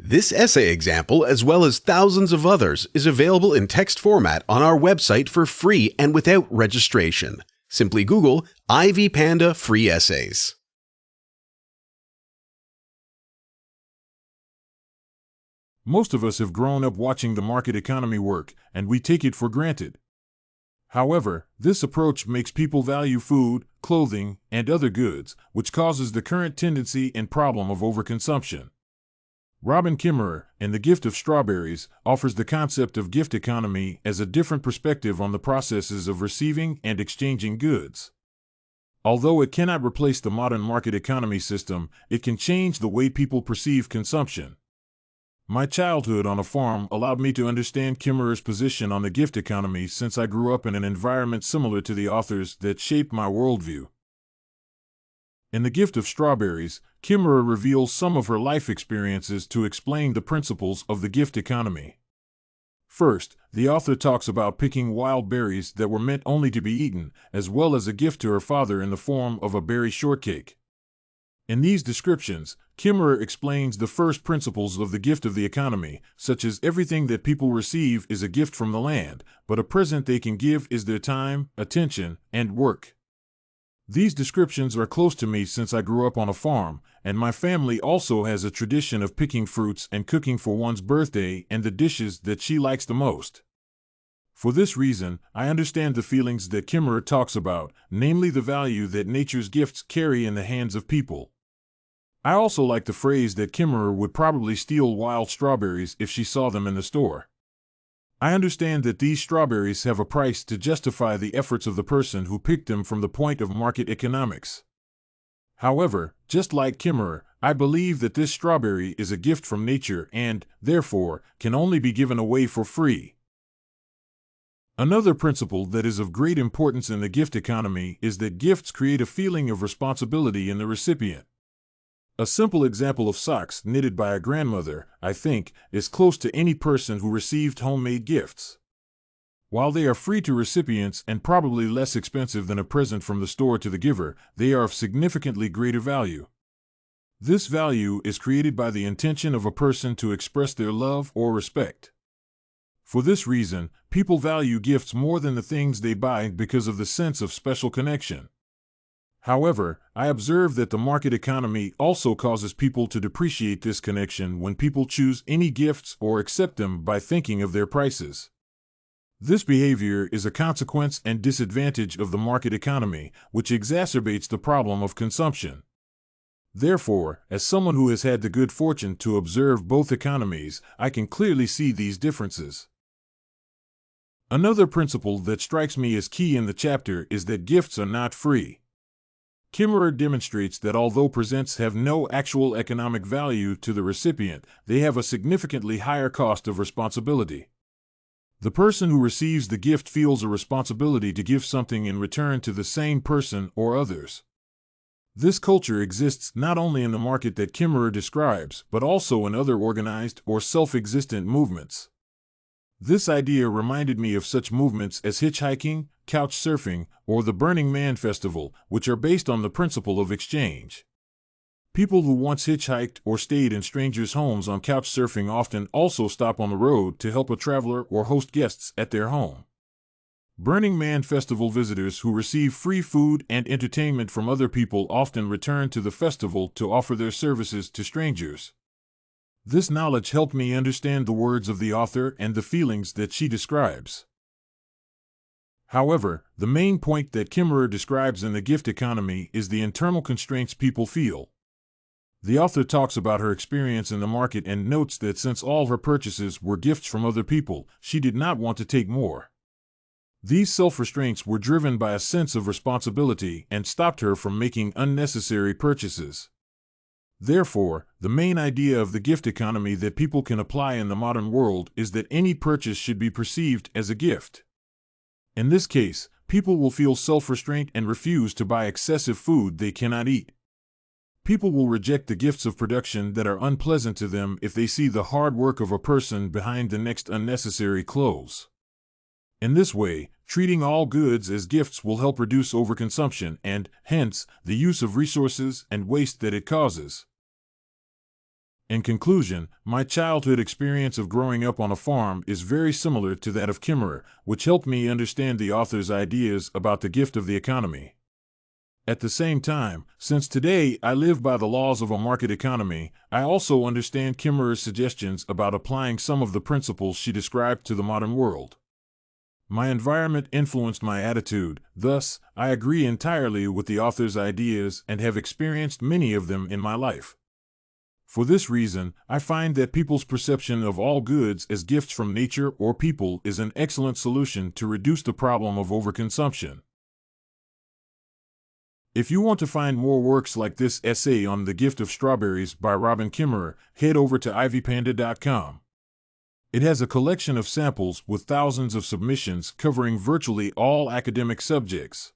This essay example, as well as thousands of others, is available in text format on our website for free and without registration. Simply Google Ivy Panda Free Essays. Most of us have grown up watching the market economy work, and we take it for granted. However, this approach makes people value food, clothing, and other goods, which causes the current tendency and problem of overconsumption. Robin Kimmerer, in The Gift of Strawberries, offers the concept of gift economy as a different perspective on the processes of receiving and exchanging goods. Although it cannot replace the modern market economy system, it can change the way people perceive consumption. My childhood on a farm allowed me to understand Kimmerer's position on the gift economy since I grew up in an environment similar to the author's that shaped my worldview. In The Gift of Strawberries, Kimmerer reveals some of her life experiences to explain the principles of the gift economy. First, the author talks about picking wild berries that were meant only to be eaten, as well as a gift to her father in the form of a berry shortcake. In these descriptions, Kimmerer explains the first principles of the gift of the economy, such as everything that people receive is a gift from the land, but a present they can give is their time, attention, and work. These descriptions are close to me since I grew up on a farm, and my family also has a tradition of picking fruits and cooking for one's birthday and the dishes that she likes the most. For this reason, I understand the feelings that Kimmerer talks about, namely the value that nature's gifts carry in the hands of people. I also like the phrase that Kimmerer would probably steal wild strawberries if she saw them in the store. I understand that these strawberries have a price to justify the efforts of the person who picked them from the point of market economics. However, just like Kimmerer, I believe that this strawberry is a gift from nature and, therefore, can only be given away for free. Another principle that is of great importance in the gift economy is that gifts create a feeling of responsibility in the recipient. A simple example of socks knitted by a grandmother, I think, is close to any person who received homemade gifts. While they are free to recipients and probably less expensive than a present from the store to the giver, they are of significantly greater value. This value is created by the intention of a person to express their love or respect. For this reason, people value gifts more than the things they buy because of the sense of special connection. However, I observe that the market economy also causes people to depreciate this connection when people choose any gifts or accept them by thinking of their prices. This behavior is a consequence and disadvantage of the market economy, which exacerbates the problem of consumption. Therefore, as someone who has had the good fortune to observe both economies, I can clearly see these differences. Another principle that strikes me as key in the chapter is that gifts are not free. Kimmerer demonstrates that although presents have no actual economic value to the recipient, they have a significantly higher cost of responsibility. The person who receives the gift feels a responsibility to give something in return to the same person or others. This culture exists not only in the market that Kimmerer describes, but also in other organized or self-existent movements. This idea reminded me of such movements as hitchhiking, couch surfing, or the Burning Man Festival, which are based on the principle of exchange. People who once hitchhiked or stayed in strangers' homes on couch surfing often also stop on the road to help a traveler or host guests at their home. Burning Man Festival visitors who receive free food and entertainment from other people often return to the festival to offer their services to strangers. This knowledge helped me understand the words of the author and the feelings that she describes. However, the main point that Kimmerer describes in the gift economy is the internal constraints people feel. The author talks about her experience in the market and notes that since all her purchases were gifts from other people, she did not want to take more. These self-restraints were driven by a sense of responsibility and stopped her from making unnecessary purchases. Therefore, the main idea of the gift economy that people can apply in the modern world is that any purchase should be perceived as a gift. In this case, people will feel self-restraint and refuse to buy excessive food they cannot eat. People will reject the gifts of production that are unpleasant to them if they see the hard work of a person behind the next unnecessary clothes. In this way, treating all goods as gifts will help reduce overconsumption and, hence, the use of resources and waste that it causes. In conclusion, my childhood experience of growing up on a farm is very similar to that of Kimmerer, which helped me understand the author's ideas about the gift of the economy. At the same time, since today I live by the laws of a market economy, I also understand Kimmerer's suggestions about applying some of the principles she described to the modern world. My environment influenced my attitude, thus, I agree entirely with the author's ideas and have experienced many of them in my life. For this reason, I find that people's perception of all goods as gifts from nature or people is an excellent solution to reduce the problem of overconsumption. If you want to find more works like this essay on The Gift of Strawberries by Robin Kimmerer, head over to ivypanda.com. It has a collection of samples with thousands of submissions covering virtually all academic subjects.